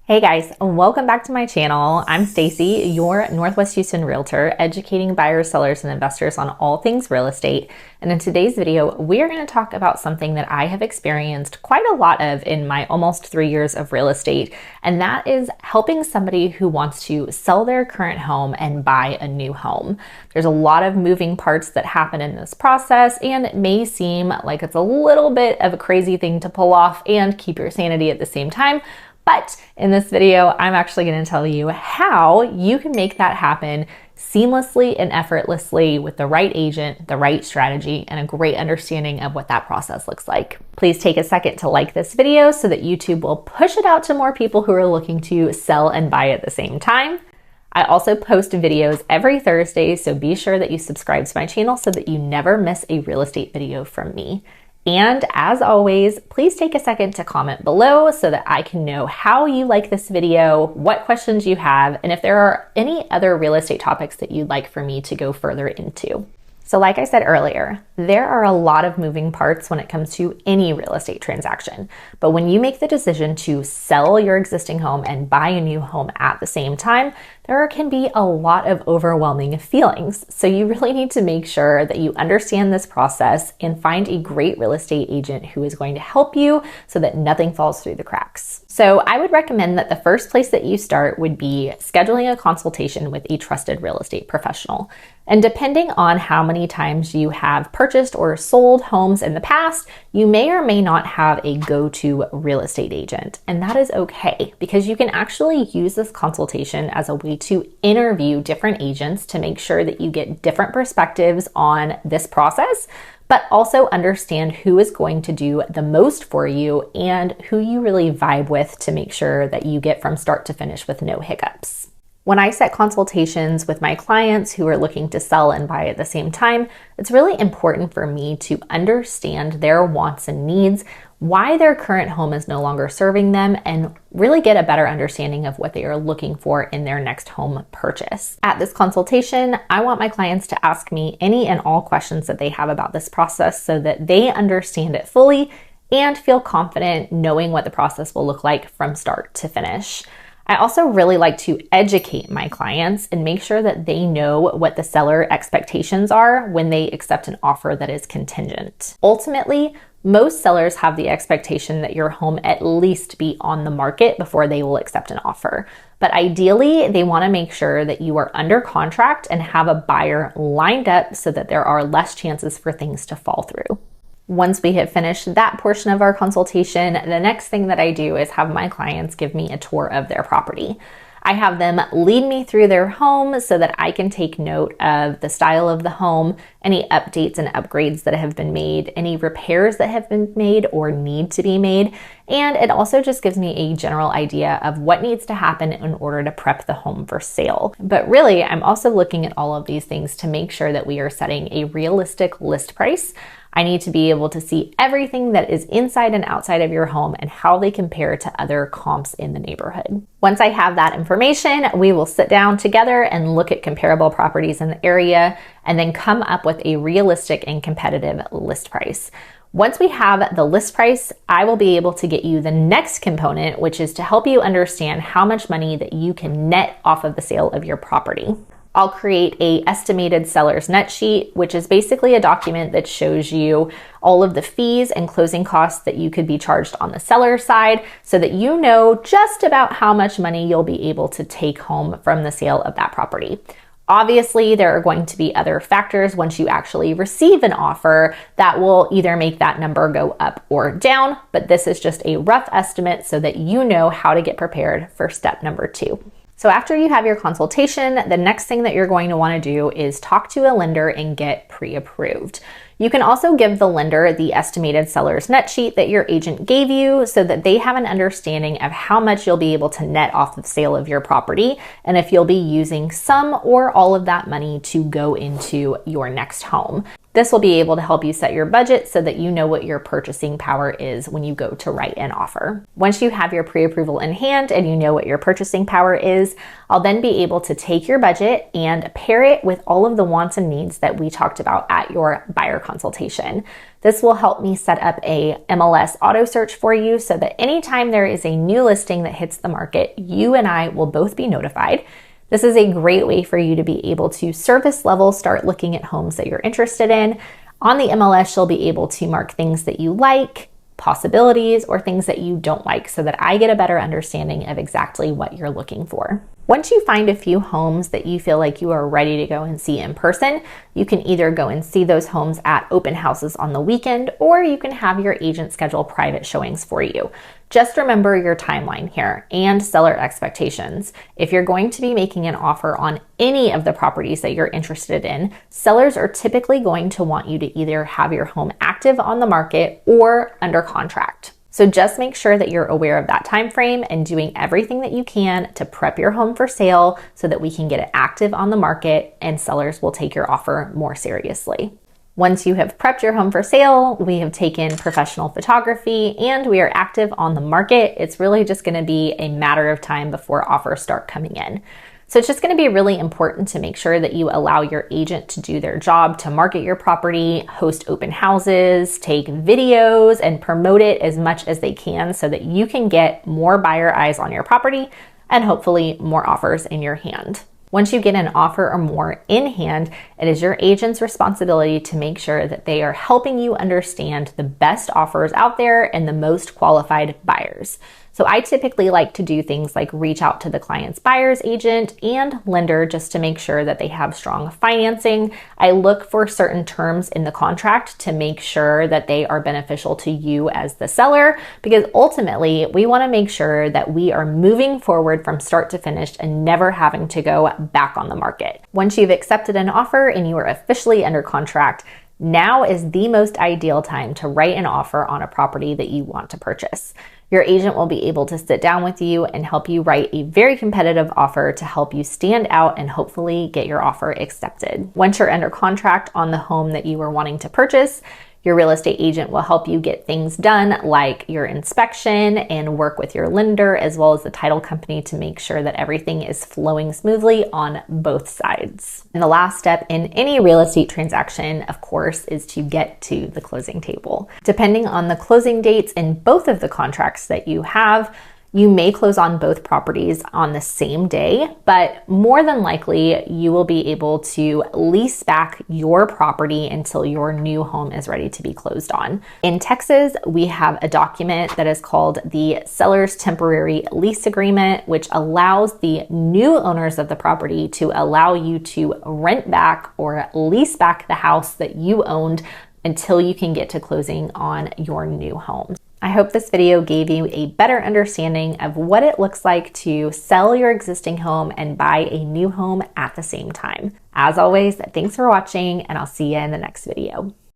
Hey guys, welcome back to my channel. I'm Stacy, your Northwest Houston Realtor, educating buyers, sellers, and investors on all things real estate. And in today's video, we're going to talk about something that I have experienced quite a lot of in my almost 3 years of real estate, and that is helping somebody who wants to sell their current home and buy a new home. There's a lot of moving parts that happen in this process, and it may seem like it's a little bit of a crazy thing to pull off and keep your sanity at the same time. But in this video, I'm actually going to tell you how you can make that happen seamlessly and effortlessly with the right agent, the right strategy, and a great understanding of what that process looks like. Please take a second to like this video so that YouTube will push it out to more people who are looking to sell and buy at the same time. I also post videos every Thursday, so be sure that you subscribe to my channel so that you never miss a real estate video from me. And as always, please take a second to comment below so that I can know how you like this video, what questions you have, and if there are any other real estate topics that you'd like for me to go further into. So like I said earlier, there are a lot of moving parts when it comes to any real estate transaction. But when you make the decision to sell your existing home and buy a new home at the same time, there can be a lot of overwhelming feelings. So you really need to make sure that you understand this process and find a great real estate agent who is going to help you so that nothing falls through the cracks. So I would recommend that the first place that you start would be scheduling a consultation with a trusted real estate professional. And depending on how many times you have purchased or sold homes in the past, you may or may not have a go-to real estate agent. And that is okay, because you can actually use this consultation as a way to interview different agents to make sure that you get different perspectives on this process, but also understand who is going to do the most for you and who you really vibe with to make sure that you get from start to finish with no hiccups. When I set consultations with my clients who are looking to sell and buy at the same time, it's really important for me to understand their wants and needs, why their current home is no longer serving them, and really get a better understanding of what they are looking for in their next home purchase. At this consultation, I want my clients to ask me any and all questions that they have about this process so that they understand it fully and feel confident knowing what the process will look like from start to finish. I also really like to educate my clients and make sure that they know what the seller expectations are when they accept an offer that is contingent. Ultimately, most sellers have the expectation that your home at least be on the market before they will accept an offer. But ideally, they want to make sure that you are under contract and have a buyer lined up so that there are less chances for things to fall through. Once we have finished that portion of our consultation, the next thing that I do is have my clients give me a tour of their property. I have them lead me through their home so that I can take note of the style of the home, any updates and upgrades that have been made, any repairs that have been made or need to be made, and it also just gives me a general idea of what needs to happen in order to prep the home for sale. But really, I'm also looking at all of these things to make sure that we are setting a realistic list price. I need to be able to see everything that is inside and outside of your home and how they compare to other comps in the neighborhood. Once I have that information, we will sit down together and look at comparable properties in the area and then come up with a realistic and competitive list price. Once we have the list price, I will be able to get you the next component, which is to help you understand how much money that you can net off of the sale of your property. I'll create a estimated seller's net sheet, which is basically a document that shows you all of the fees and closing costs that you could be charged on the seller side so that you know just about how much money you'll be able to take home from the sale of that property. Obviously, there are going to be other factors once you actually receive an offer that will either make that number go up or down, but this is just a rough estimate so that you know how to get prepared for step number 2. So after you have your consultation, the next thing that you're going to want to do is talk to a lender and get pre-approved. You can also give the lender the estimated seller's net sheet that your agent gave you so that they have an understanding of how much you'll be able to net off the sale of your property and if you'll be using some or all of that money to go into your next home. This will be able to help you set your budget so that you know what your purchasing power is when you go to write an offer. Once you have your pre-approval in hand and you know what your purchasing power is, I'll then be able to take your budget and pair it with all of the wants and needs that we talked about at your buyer consultation. This will help me set up a MLS auto search for you so that anytime there is a new listing that hits the market, you and I will both be notified. This is a great way for you to be able to surface level start looking at homes that you're interested in. On the MLS, you'll be able to mark things that you like, possibilities, or things that you don't like so that I get a better understanding of exactly what you're looking for. Once you find a few homes that you feel like you are ready to go and see in person, you can either go and see those homes at open houses on the weekend, or you can have your agent schedule private showings for you. Just remember your timeline here and seller expectations. If you're going to be making an offer on any of the properties that you're interested in, sellers are typically going to want you to either have your home active on the market or under contract. So just make sure that you're aware of that time frame and doing everything that you can to prep your home for sale so that we can get it active on the market and sellers will take your offer more seriously. Once you have prepped your home for sale, we have taken professional photography and we are active on the market. It's really just going to be a matter of time before offers start coming in. So it's just going to be really important to make sure that you allow your agent to do their job to market your property, host open houses, take videos, and promote it as much as they can so that you can get more buyer eyes on your property and hopefully more offers in your hand. Once you get an offer or more in hand, it is your agent's responsibility to make sure that they are helping you understand the best offers out there and the most qualified buyers. So I typically like to do things like reach out to the client's buyer's agent and lender just to make sure that they have strong financing. I look for certain terms in the contract to make sure that they are beneficial to you as the seller, because ultimately we want to make sure that we are moving forward from start to finish and never having to go back on the market. Once you've accepted an offer and you are officially under contract, now is the most ideal time to write an offer on a property that you want to purchase. Your agent will be able to sit down with you and help you write a very competitive offer to help you stand out and hopefully get your offer accepted. Once you're under contract on the home that you are wanting to purchase, your real estate agent will help you get things done like your inspection and work with your lender as well as the title company to make sure that everything is flowing smoothly on both sides. And the last step in any real estate transaction, of course, is to get to the closing table. Depending on the closing dates in both of the contracts that you have, you may close on both properties on the same day, but more than likely you will be able to lease back your property until your new home is ready to be closed on. In Texas, we have a document that is called the Seller's Temporary Lease Agreement, which allows the new owners of the property to allow you to rent back or lease back the house that you owned until you can get to closing on your new home. I hope this video gave you a better understanding of what it looks like to sell your existing home and buy a new home at the same time. As always, thanks for watching, and I'll see you in the next video.